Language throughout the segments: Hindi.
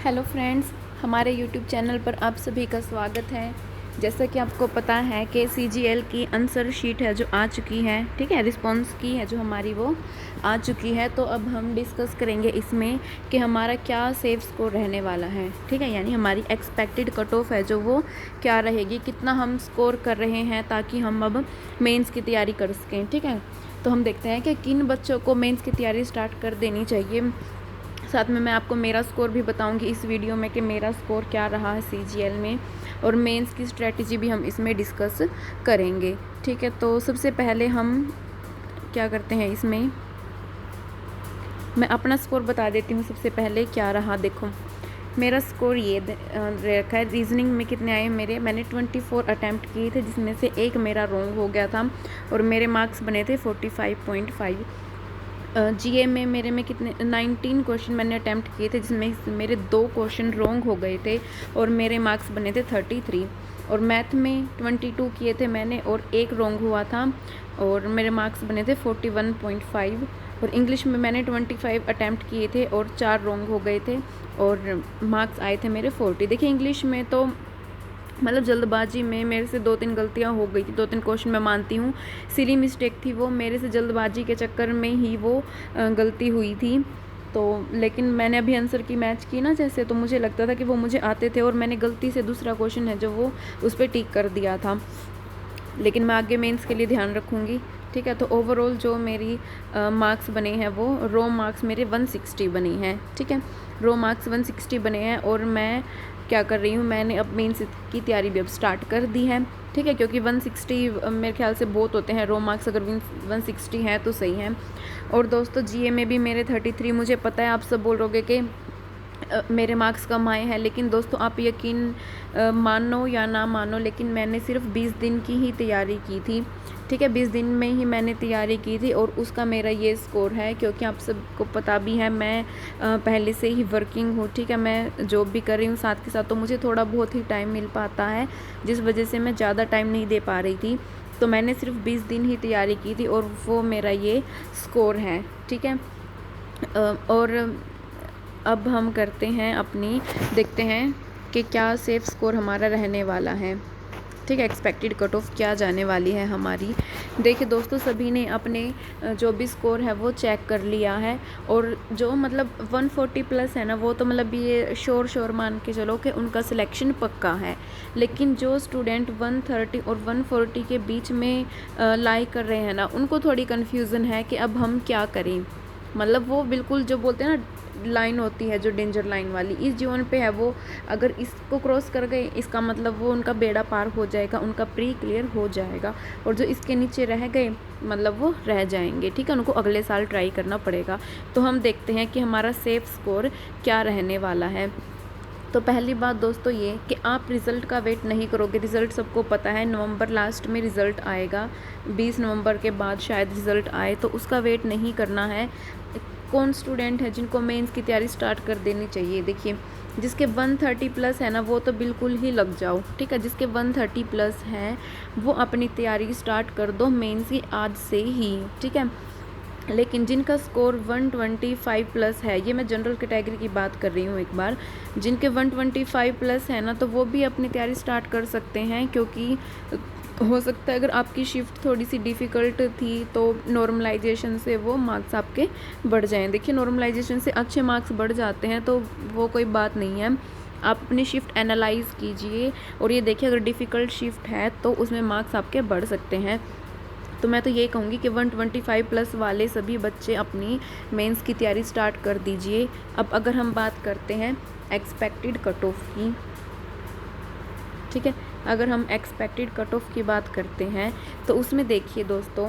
हेलो फ्रेंड्स, हमारे यूट्यूब चैनल पर आप सभी का स्वागत है। जैसा कि आपको पता है कि सीजीएल की आंसर शीट है जो आ चुकी है, ठीक है, रिस्पांस की है जो हमारी वो आ चुकी है। तो अब हम डिस्कस करेंगे इसमें कि हमारा क्या सेफ स्कोर रहने वाला है, ठीक है, यानी हमारी एक्सपेक्टेड कट ऑफ है जो वो क्या रहेगी, कितना हम स्कोर कर रहे हैं ताकि हम अब मेंस की तैयारी कर सकें, ठीक है। तो हम देखते हैं कि किन बच्चों को मेंस की तैयारी स्टार्ट कर देनी चाहिए। साथ में मैं आपको मेरा स्कोर भी बताऊंगी इस वीडियो में कि मेरा स्कोर क्या रहा है सीजीएल में, और मेंस की स्ट्रेटजी भी हम इसमें डिस्कस करेंगे, ठीक है। तो सबसे पहले हम क्या करते हैं, इसमें मैं अपना स्कोर बता देती हूँ। सबसे पहले क्या रहा, देखो मेरा स्कोर ये रखा है। रीजनिंग में कितने आए मेरे, मैंने 24 अटैम्प्ट किए थे जिसमें से एक मेरा रॉन्ग हो गया था और मेरे मार्क्स बने थे 45.5। जीए में मेरे में कितने 19 क्वेश्चन मैंने अटैम्प्ट किए थे जिसमें मेरे 2 क्वेश्चन रॉन्ग हो गए थे और मेरे मार्क्स बने थे 33। और मैथ में 22 किए थे मैंने और एक रॉन्ग हुआ था और मेरे मार्क्स बने थे 41.5। और इंग्लिश में मैंने 25 अटैम्प्ट किए थे और 4 रॉन्ग हो गए थे और मार्क्स आए थे मेरे 40। देखिए इंग्लिश में तो मतलब जल्दबाजी में मेरे से 2-3 गलतियां हो गई थी। 2-3 क्वेश्चन मैं मानती हूँ सिली मिस्टेक थी, वो मेरे से जल्दबाजी के चक्कर में ही वो गलती हुई थी। तो लेकिन मैंने अभी आंसर की मैच की ना जैसे, तो मुझे लगता था कि वो मुझे आते थे और मैंने गलती से दूसरा क्वेश्चन है जो वो उस पर टिक कर दिया था। लेकिन मैं आगे मेंस के लिए ध्यान रखूँगी, ठीक है। तो ओवरऑल जो मेरी मार्क्स बने हैं वो रो मार्क्स मेरे 160 बने हैं, ठीक है। रो मार्क्स 160 बने हैं और मैं क्या कर रही हूँ, मैंने अब मेंस की तैयारी भी अब स्टार्ट कर दी है, ठीक है, क्योंकि 160 मेरे ख्याल से बहुत होते हैं रो मार्क्स, अगर 160 हैं तो सही है। और दोस्तों जीए में भी मेरे 33, मुझे पता है आप सब बोल रहोगे कि मेरे मार्क्स कम आए हैं, लेकिन दोस्तों आप यकीन मानो या ना मानो, लेकिन मैंने सिर्फ 20 दिन की ही तैयारी की थी, ठीक है। 20 दिन में ही मैंने तैयारी की थी और उसका मेरा ये स्कोर है। क्योंकि आप सबको पता भी है मैं पहले से ही वर्किंग हूँ, ठीक है, मैं जॉब भी कर रही हूँ साथ के साथ, तो मुझे थोड़ा बहुत ही टाइम मिल पाता है जिस वजह से मैं ज़्यादा टाइम नहीं दे पा रही थी। तो मैंने सिर्फ 20 दिन ही तैयारी की थी और वो मेरा ये स्कोर है, ठीक है। और अब हम करते हैं अपनी, देखते हैं कि क्या सेफ स्कोर हमारा रहने वाला है, ठीक है, एक्सपेक्टेड कट ऑफ क्या जाने वाली है हमारी। देखिए दोस्तों सभी ने अपने जो भी स्कोर है वो चेक कर लिया है और जो मतलब 140 प्लस है ना, वो तो मतलब ये श्योर मान के चलो कि उनका सिलेक्शन पक्का है। लेकिन जो स्टूडेंट 130 और 140 के बीच में लाई कर रहे हैं ना, उनको थोड़ी कन्फ्यूज़न है कि अब हम क्या करें। मतलब वो बिल्कुल जो बोलते हैं ना लाइन होती है जो डेंजर लाइन वाली, इस जीवन पे है वो, अगर इसको क्रॉस कर गए इसका मतलब वो उनका बेड़ा पार हो जाएगा, उनका प्री क्लियर हो जाएगा। और जो इसके नीचे रह गए मतलब वो रह जाएंगे, ठीक है, उनको अगले साल ट्राई करना पड़ेगा। तो हम देखते हैं कि हमारा सेफ स्कोर क्या रहने वाला है। तो पहली बात दोस्तों ये कि आप रिज़ल्ट का वेट नहीं करोगे। रिज़ल्ट सबको पता है नवंबर लास्ट में रिज़ल्ट आएगा, 20 नवंबर के बाद शायद रिज़ल्ट आए, तो उसका वेट नहीं करना है। कौन स्टूडेंट है जिनको मेंस की तैयारी स्टार्ट कर देनी चाहिए, देखिए जिसके 130 प्लस है ना वो तो बिल्कुल ही लग जाओ, ठीक है। जिसके 130 प्लस है वो अपनी तैयारी स्टार्ट कर दो मेंस की आज से ही, ठीक है। लेकिन जिनका स्कोर 125 प्लस है, ये मैं जनरल कैटेगरी की बात कर रही हूँ एक बार, जिनके 125 प्लस है ना तो वो भी अपनी तैयारी स्टार्ट कर सकते हैं। क्योंकि हो सकता है अगर आपकी शिफ्ट थोड़ी सी डिफ़िकल्ट थी तो नॉर्मलाइजेशन से वो मार्क्स आपके बढ़ जाएं। देखिए नॉर्मलाइजेशन से अच्छे मार्क्स बढ़ जाते हैं तो वो कोई बात नहीं है। आप अपनी शिफ्ट एनालाइज़ कीजिए और ये देखिए अगर डिफ़िकल्ट शिफ्ट है तो उसमें मार्क्स आपके बढ़ सकते हैं। तो मैं तो ये कहूँगी कि 125 प्लस वाले सभी बच्चे अपनी मेंस की तैयारी स्टार्ट कर दीजिए। अब अगर हम बात करते हैं एक्सपेक्टेड कट ऑफ की, ठीक है, अगर हम एक्सपेक्टेड कट ऑफ की बात करते हैं तो उसमें देखिए दोस्तों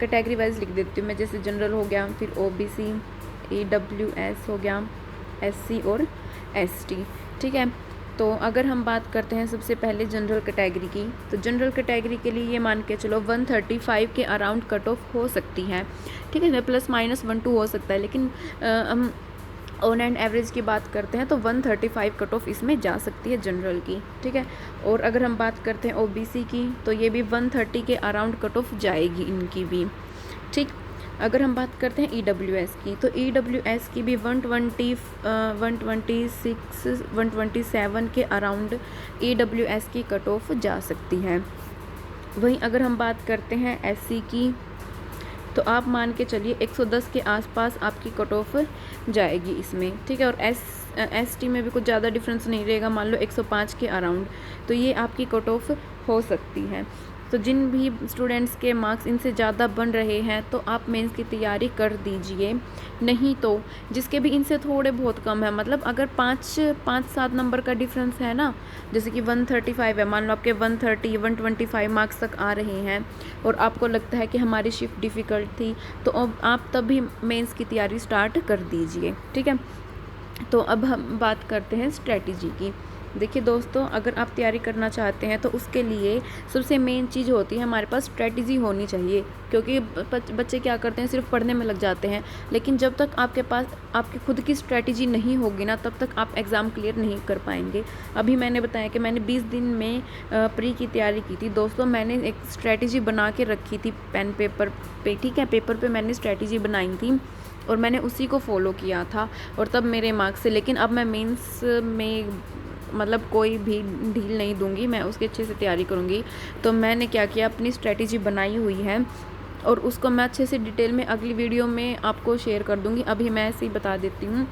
कैटेगरी वाइज लिख देती हूँ मैं, जैसे जनरल हो गया, फिर ओबीसी, ईडब्ल्यूएस हो गया, एससी और एसटी, ठीक है। तो अगर हम बात करते हैं सबसे पहले जनरल कैटेगरी की, तो जनरल कैटेगरी के लिए ये मान के चलो 135 के अराउंड कट ऑफ हो सकती है, ठीक है, प्लस माइनस 1-2 हो सकता है, लेकिन हम ऑन एंड एवरेज की बात करते हैं तो 135 कट ऑफ इसमें जा सकती है जनरल की, ठीक है। और अगर हम बात करते हैं ओबीसी की तो ये भी 130 के अराउंड कट ऑफ जाएगी इनकी भी, ठीक। अगर हम बात करते हैं EWS की, तो EWS की भी 126 127 के अराउंड EWS की कट ऑफ जा सकती है। वहीं अगर हम बात करते हैं SC की, तो आप मान के चलिए 110 के आसपास आपकी कट ऑफ जाएगी इसमें, ठीक है। और ST में भी कुछ ज़्यादा डिफरेंस नहीं रहेगा, मान लो 105 के अराउंड, तो ये आपकी कट ऑफ हो सकती है। तो जिन भी स्टूडेंट्स के मार्क्स इनसे ज़्यादा बन रहे हैं तो आप मेंस की तैयारी कर दीजिए। नहीं तो जिसके भी इनसे थोड़े बहुत कम है, मतलब अगर 5-7 नंबर का डिफरेंस है ना, जैसे कि 135 है, मान लो आपके 130 125 मार्क्स तक आ रहे हैं और आपको लगता है कि हमारी शिफ्ट डिफ़िकल्ट थी, तो अब आप तभी मेंस की तैयारी स्टार्ट कर दीजिए, ठीक है। तो अब हम बात करते हैं स्ट्रेटजी की। देखिए दोस्तों, अगर आप तैयारी करना चाहते हैं तो उसके लिए सबसे मेन चीज़ होती है हमारे पास स्ट्रेटजी होनी चाहिए। क्योंकि बच्चे क्या करते हैं, सिर्फ पढ़ने में लग जाते हैं, लेकिन जब तक आपके पास आपकी खुद की स्ट्रेटजी नहीं होगी ना, तब तक आप एग्ज़ाम क्लियर नहीं कर पाएंगे। अभी मैंने बताया कि मैंने 20 दिन में प्री की तैयारी की थी दोस्तों। मैंने एक स्ट्रेटजी बना के रखी थी पेन पेपर पे, ठीक है। पेपर पे मैंने स्ट्रेटजी बनाई थी और मैंने उसी को फॉलो किया था और तब मेरे मार्क्स से। लेकिन अब मैं मेंस में मतलब कोई भी ढील नहीं दूंगी, मैं उसकी अच्छे से तैयारी करूंगी। तो मैंने क्या किया, अपनी स्ट्रेटजी बनाई हुई है और उसको मैं अच्छे से डिटेल में अगली वीडियो में आपको शेयर कर दूंगी। अभी मैं ऐसे ही बता देती हूँ।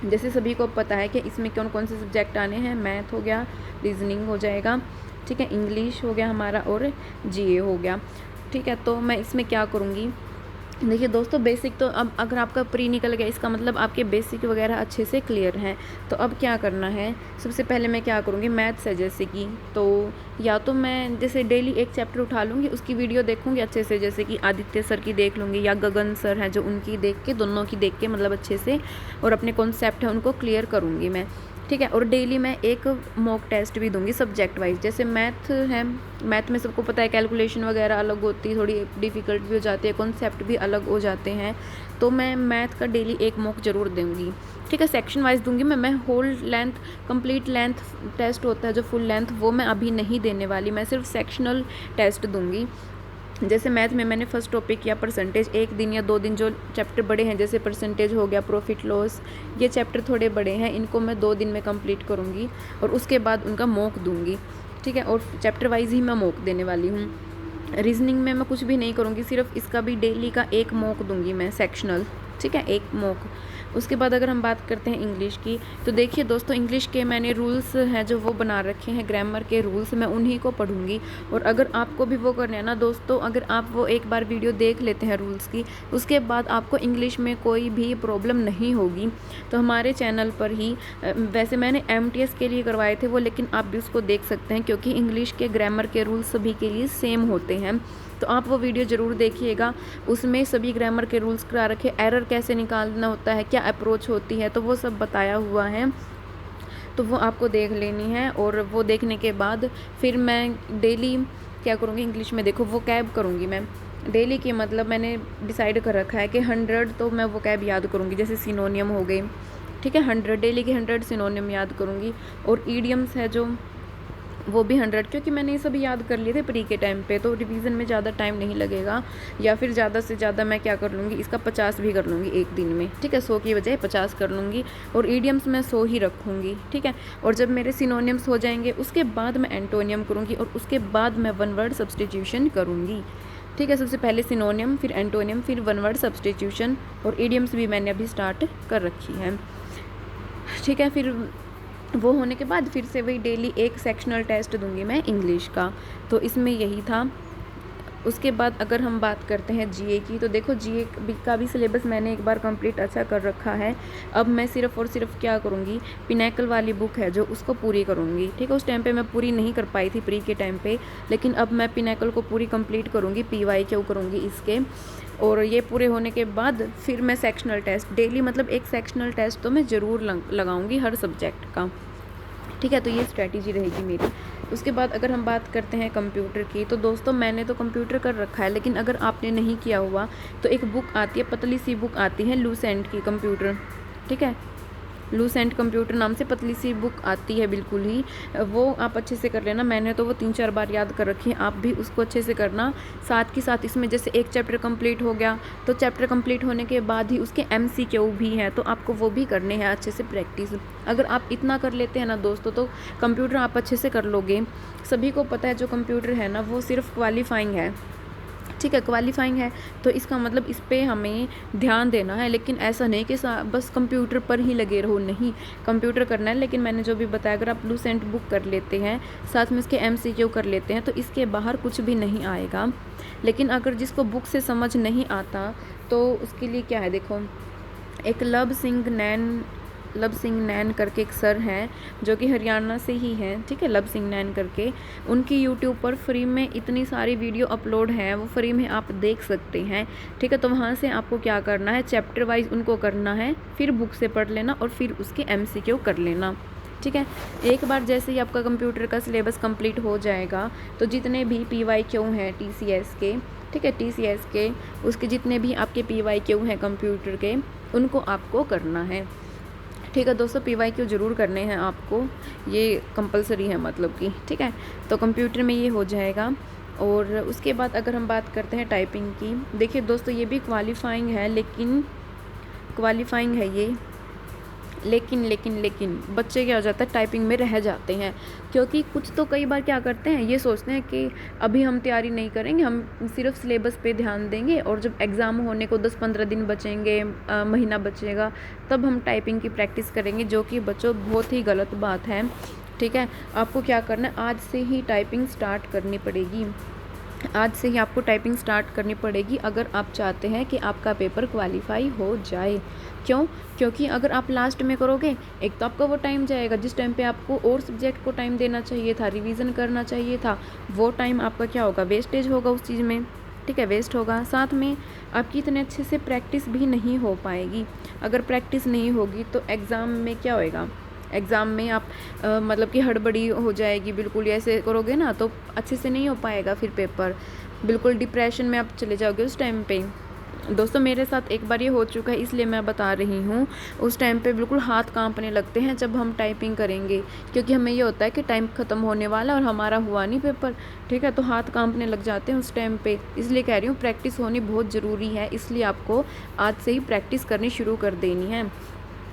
जैसे सभी को पता है कि इसमें कौन कौन से सब्जेक्ट आने हैं, मैथ हो गया, रीजनिंग हो जाएगा, ठीक है, इंग्लिश हो गया हमारा और GA हो गया, ठीक है। तो मैं इसमें क्या करूँगी, देखिए दोस्तों, बेसिक तो अब अगर आपका प्री निकल गया इसका मतलब आपके बेसिक वगैरह अच्छे से क्लियर हैं। तो अब क्या करना है, सबसे पहले मैं क्या करूँगी, मैथ्स है जैसे कि, तो या तो मैं जैसे डेली एक चैप्टर उठा लूँगी, उसकी वीडियो देखूँगी अच्छे से, जैसे कि आदित्य सर की देख लूँगी या गगन सर हैं जो, उनकी देख के, दोनों की देख के मतलब अच्छे से, और अपने कॉन्सेप्ट है उनको क्लियर करूँगी मैं, ठीक है। और डेली मैं एक मॉक टेस्ट भी दूंगी सब्जेक्ट वाइज। जैसे मैथ है, मैथ में सबको पता है कैलकुलेशन वगैरह अलग होती है, थोड़ी डिफ़िकल्ट भी हो जाती है, कॉन्सेप्ट भी अलग हो जाते हैं। तो मैं मैथ का डेली एक मॉक ज़रूर दूंगी, ठीक है। सेक्शन वाइज दूंगी मैं whole length, complete length test होता है जो फुल लेंथ, वो मैं अभी नहीं देने वाली, मैं सिर्फ सेक्शनल टेस्ट दूंगी। जैसे मैथ में मैंने फर्स्ट टॉपिक किया परसेंटेज, 1 दिन या 2 दिन जो चैप्टर बड़े हैं, जैसे परसेंटेज हो गया, प्रॉफिट लॉस, ये चैप्टर थोड़े बड़े हैं, इनको मैं 2 दिन में कंप्लीट करूँगी और उसके बाद उनका मॉक दूँगी, ठीक है। और चैप्टर वाइज ही मैं मॉक देने वाली हूँ। रीजनिंग में मैं कुछ भी नहीं करूँगी, सिर्फ इसका भी डेली का एक मॉक दूँगी मैं सेक्शनल, ठीक है, एक मॉक। उसके बाद अगर हम बात करते हैं इंग्लिश की, तो देखिए दोस्तों, इंग्लिश के मैंने रूल्स हैं जो वो बना रखे हैं, ग्रामर के रूल्स, मैं उन्हीं को पढ़ूंगी। और अगर आपको भी वो करना है ना दोस्तों, अगर आप वो एक बार वीडियो देख लेते हैं रूल्स की, उसके बाद आपको इंग्लिश में कोई भी प्रॉब्लम नहीं होगी। तो हमारे चैनल पर ही, वैसे मैंने MTS के लिए करवाए थे वो, लेकिन आप भी उसको देख सकते हैं क्योंकि इंग्लिश के ग्रामर के रूल्स सभी के लिए सेम होते हैं। तो आप वो वीडियो ज़रूर देखिएगा, उसमें सभी ग्रामर के रूल्स करा रखे, एरर कैसे निकालना होता है, क्या अप्रोच होती है, तो वो सब बताया हुआ है। तो वो आपको देख लेनी है और वो देखने के बाद फिर मैं डेली क्या करूँगी, इंग्लिश में देखो वो कैब करूँगी मैं डेली की, मतलब मैंने डिसाइड कर रखा है कि 100 तो मैं वो कैब याद करूँगी, जैसे सिनोनियम हो गए, ठीक है, 100 डेली के 100 सिनोनियम याद करूँगी। और ईडियम्स है जो, वो भी 100, क्योंकि मैंने ये सब याद कर लिए थे प्री के टाइम पे, तो रिवीजन में ज़्यादा टाइम नहीं लगेगा। या फिर ज़्यादा से ज़्यादा मैं क्या कर लूँगी, इसका 50 भी कर लूँगी एक दिन में, ठीक है, 100 की बजाय 50 कर लूँगी। और ईडियम्स मैं 100 ही रखूँगी, ठीक है। और जब मेरे सिनोनियम्स हो जाएंगे उसके बाद मैं एंटोनियम करूँगी और उसके बाद मैं 1 वर्ड सब्सटीट्यूशन करूँगी, ठीक है। सबसे पहले सिनोनियम, फिर एंटोनियम, फिर 1 वर्ड सब्सटीट्यूशन। और ईडियम्स भी मैंने अभी स्टार्ट कर रखी है, ठीक है। फिर वो होने के बाद फिर से वही डेली एक सेक्शनल टेस्ट दूंगी मैं इंग्लिश का। तो इसमें यही था। उसके बाद अगर हम बात करते हैं GA की, तो देखो GA का भी सिलेबस मैंने एक बार कंप्लीट अच्छा कर रखा है। अब मैं सिर्फ और सिर्फ क्या करूँगी, पिनैकल वाली बुक है जो, उसको पूरी करूँगी, ठीक है। उस टाइम पे मैं पूरी नहीं कर पाई थी प्री के टाइम पे, लेकिन अब मैं पिनैकल को पूरी कंप्लीट करूँगी, PYQ करूँगी इसके। और ये पूरे होने के बाद फिर मैं सेक्शनल टेस्ट डेली, मतलब एक सेक्शनल टेस्ट तो मैं ज़रूर लगाऊंगी हर सब्जेक्ट का, ठीक है। तो ये स्ट्रैटेजी रहेगी मेरी। उसके बाद अगर हम बात करते हैं कंप्यूटर की, तो दोस्तों मैंने तो कंप्यूटर कर रखा है, लेकिन अगर आपने नहीं किया हुआ तो एक बुक आती है, पतली सी बुक आती है लूसेंट की कंप्यूटर, ठीक है। लूसेंट कंप्यूटर नाम से पतली सी बुक आती है बिल्कुल ही, वो आप अच्छे से कर लेना। मैंने तो वो 3-4 बार याद कर रखी है, आप भी उसको अच्छे से करना। साथ के साथ इसमें जैसे एक चैप्टर कंप्लीट हो गया तो चैप्टर कंप्लीट होने के बाद ही उसके MCQ भी हैं, तो आपको वो भी करने हैं अच्छे से प्रैक्टिस। अगर आप इतना कर लेते हैं ना दोस्तों तो कंप्यूटर आप अच्छे से कर लोगे। सभी को पता है जो कंप्यूटर है ना वो सिर्फ क्वालिफाइंग है, ठीक है, क्वालिफाइंग है, तो इसका मतलब इस पे हमें ध्यान देना है। लेकिन ऐसा नहीं कि बस कंप्यूटर पर ही लगे रहो, नहीं, कंप्यूटर करना है। लेकिन मैंने जो भी बताया, अगर आप लूसेंट बुक कर लेते हैं, साथ में इसके MCQ कर लेते हैं, तो इसके बाहर कुछ भी नहीं आएगा। लेकिन अगर जिसको बुक से समझ नहीं आता तो उसके लिए क्या है, देखो एक लव सिंह नैन करके एक सर हैं जो कि हरियाणा से ही हैं, ठीक है, लव सिंह नैन करके। उनकी यूट्यूब पर फ्री में इतनी सारी वीडियो अपलोड हैं, वो फ्री में आप देख सकते हैं, ठीक है। तो वहाँ से आपको क्या करना है, चैप्टर वाइज उनको करना है, फिर बुक से पढ़ लेना और फिर उसके MCQ कर लेना, ठीक है। एक बार जैसे ही आपका कंप्यूटर का सिलेबस कंप्लीट हो जाएगा तो जितने भी PYQ हैं TCS के, ठीक है, TCS के उसके जितने भी आपके PYQ हैं कंप्यूटर के, उनको आपको करना है, ठीक है दोस्तों। PYQ ज़रूर करने हैं आपको, ये कंपलसरी है मतलब कि, ठीक है। तो कंप्यूटर में ये हो जाएगा। और उसके बाद अगर हम बात करते हैं टाइपिंग की, देखिए दोस्तों ये भी क्वालिफाइंग है, लेकिन बच्चे क्या हो जाता है, टाइपिंग में रह जाते हैं। क्योंकि कुछ तो कई बार क्या करते हैं, ये सोचते हैं कि अभी हम तैयारी नहीं करेंगे, हम सिर्फ सिलेबस पे ध्यान देंगे और जब एग्ज़ाम होने को 10-15 दिन बचेंगे, महीना बचेगा, तब हम टाइपिंग की प्रैक्टिस करेंगे, जो कि बच्चों बहुत ही गलत बात है, ठीक है। आपको क्या करना है, आज से ही टाइपिंग स्टार्ट करनी पड़ेगी, आज से ही आपको टाइपिंग स्टार्ट करनी पड़ेगी अगर आप चाहते हैं कि आपका पेपर क्वालिफाई हो जाए। क्यों? क्योंकि अगर आप लास्ट में करोगे, एक तो आपका वो टाइम जाएगा जिस टाइम पे आपको और सब्जेक्ट को टाइम देना चाहिए था, रिवीजन करना चाहिए था, वो टाइम आपका क्या होगा, वेस्टेज होगा उस चीज़ में, ठीक है, वेस्ट होगा। साथ में आपकी इतने अच्छे से प्रैक्टिस भी नहीं हो पाएगी। अगर प्रैक्टिस नहीं होगी तो एग्ज़ाम में क्या होएगा, एग्ज़ाम में आप मतलब कि हड़बड़ी हो जाएगी, बिल्कुल ऐसे करोगे ना तो अच्छे से नहीं हो पाएगा, फिर पेपर बिल्कुल डिप्रेशन में आप चले जाओगे उस टाइम पे। दोस्तों मेरे साथ एक बार ये हो चुका है, इसलिए मैं बता रही हूँ। उस टाइम पे बिल्कुल हाथ कांपने लगते हैं जब हम टाइपिंग करेंगे, क्योंकि हमें ये होता है कि टाइम ख़त्म होने वाला और हमारा हुआ नहीं पेपर, ठीक है, तो हाथ कांपने लग जाते हैं उस टाइम पे। इसलिए कह रही हूँ प्रैक्टिस होनी बहुत ज़रूरी है, इसलिए आपको आज से ही प्रैक्टिस करनी शुरू कर देनी है।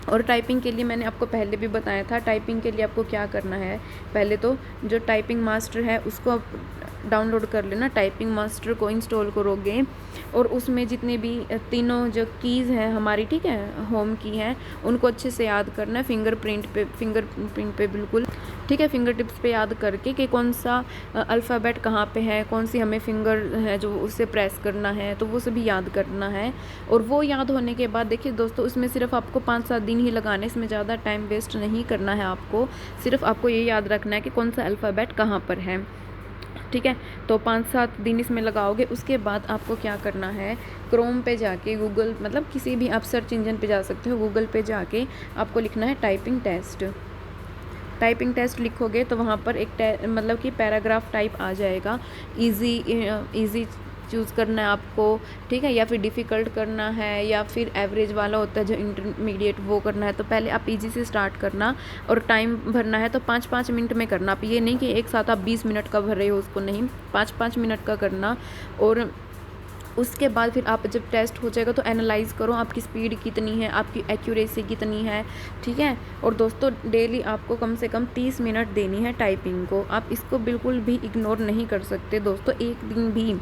और टाइपिंग के लिए मैंने आपको पहले भी बताया था, टाइपिंग के लिए आपको क्या करना है, पहले तो जो टाइपिंग मास्टर है उसको आप डाउनलोड कर लेना, टाइपिंग मास्टर को इंस्टॉल करोगे और उसमें जितने भी तीनों जो कीज़ हैं हमारी, ठीक है, होम की हैं, उनको अच्छे से याद करना है, फिंगरप्रिंट पे बिल्कुल, ठीक है, फिंगर टिप्स पे याद करके कि कौन सा अल्फ़ाबेट कहाँ पे है, कौन सी हमें फिंगर है जो उससे प्रेस करना है, तो वो सभी याद करना है। और वो याद होने के बाद देखिए दोस्तों, उसमें सिर्फ आपको 5-7 दिन ही लगाने, इसमें ज़्यादा टाइम वेस्ट नहीं करना है आपको, सिर्फ आपको ये याद रखना है कि कौन सा अल्फ़ाबेट कहाँ पर है, ठीक है। तो 5-7 दिन इसमें लगाओगे। उसके बाद आपको क्या करना है, क्रोम पे जाके, गूगल मतलब किसी भी आप सर्च इंजन पे जा सकते हो, गूगल पे जाके आपको लिखना है टाइपिंग टेस्ट लिखोगे तो वहाँ पर एक मतलब कि पैराग्राफ टाइप आ जाएगा। इजी चूज़ करना है आपको, ठीक है, या फिर डिफ़िकल्ट करना है, या फिर एवरेज वाला होता है जो इंटरमीडिएट, वो करना है। तो पहले आप इजी से स्टार्ट करना और टाइम भरना है तो 5-5 मिनट में करना। आप ये नहीं कि एक साथ आप 20 मिनट का भर रहे हो उसको, नहीं, 5-5 मिनट का करना। और उसके बाद फिर आप जब टेस्ट हो जाएगा तो एनालाइज़ करो आपकी स्पीड कितनी है, आपकी एक्यूरेसी कितनी है, ठीक है। और दोस्तों डेली आपको कम से कम 30 मिनट देनी है टाइपिंग को, आप इसको बिल्कुल भी इग्नोर नहीं कर सकते दोस्तों। एक दिन भी,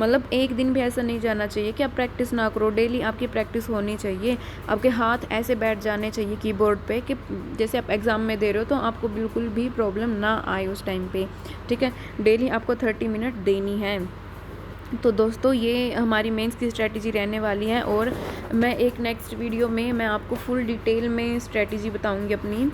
मतलब एक दिन भी ऐसा नहीं जाना चाहिए कि आप प्रैक्टिस ना करो, डेली आपकी प्रैक्टिस होनी चाहिए। आपके हाथ ऐसे बैठ जाने चाहिए कीबोर्ड पे कि जैसे आप एग्ज़ाम में दे रहे हो तो आपको बिल्कुल भी प्रॉब्लम ना आए उस टाइम पे, ठीक है। डेली आपको 30 मिनट देनी है। तो दोस्तों ये हमारी मेंस की स्ट्रेटजी रहने वाली है और मैं एक नेक्स्ट वीडियो में मैं आपको फुल डिटेल में स्ट्रेटजी बताऊँगी अपनी,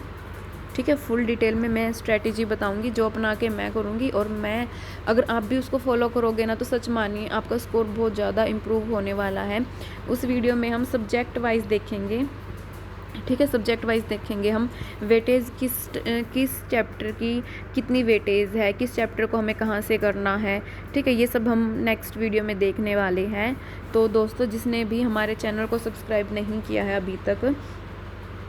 ठीक है, फुल डिटेल में मैं स्ट्रेटजी बताऊंगी जो अपना के मैं करूंगी। और मैं अगर आप भी उसको फॉलो करोगे ना तो सच मानिए आपका स्कोर बहुत ज़्यादा इम्प्रूव होने वाला है। उस वीडियो में हम सब्जेक्ट वाइज देखेंगे, ठीक है, सब्जेक्ट वाइज देखेंगे हम वेटेज किस चैप्टर की कितनी वेटेज है, किस चैप्टर को हमें कहाँ से करना है, ठीक है, ये सब हम नेक्स्ट वीडियो में देखने वाले हैं। तो दोस्तों जिसने भी हमारे चैनल को सब्सक्राइब नहीं किया है अभी तक,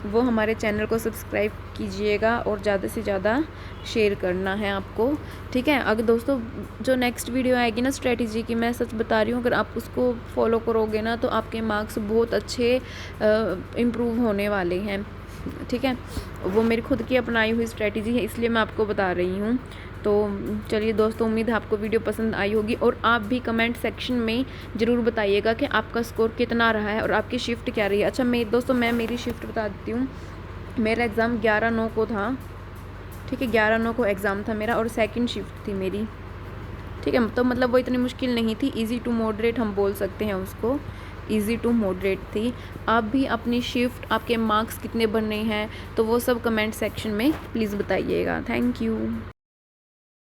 वो हमारे चैनल को सब्सक्राइब कीजिएगा और ज़्यादा से ज़्यादा शेयर करना है आपको, ठीक है। अगर दोस्तों जो नेक्स्ट वीडियो आएगी ना स्ट्रेटजी की, मैं सच बता रही हूँ, अगर आप उसको फॉलो करोगे ना तो आपके मार्क्स बहुत अच्छे इम्प्रूव होने वाले हैं, ठीक है। वो मेरी खुद की अपनाई हुई स्ट्रेटजी है, इसलिए मैं आपको बता रही हूँ। तो चलिए दोस्तों, उम्मीद है आपको वीडियो पसंद आई होगी और आप भी कमेंट सेक्शन में ज़रूर बताइएगा कि आपका स्कोर कितना रहा है और आपकी शिफ्ट क्या रही है। अच्छा दोस्तों मैं मेरी शिफ्ट बता देती हूँ। मेरा एग्ज़ाम 11/9 को था, ठीक है, 11/9 को एग्ज़ाम था मेरा और सेकंड शिफ्ट थी मेरी, ठीक है। तो मतलब वो इतनी मुश्किल नहीं थी, इजी टू मॉडरेट हम बोल सकते हैं उसको, इजी टू मॉडरेट थी। आप भी अपनी शिफ्ट, आपके मार्क्स कितने बनने हैं, तो वो सब कमेंट सेक्शन में प्लीज़ बताइएगा। Thank you.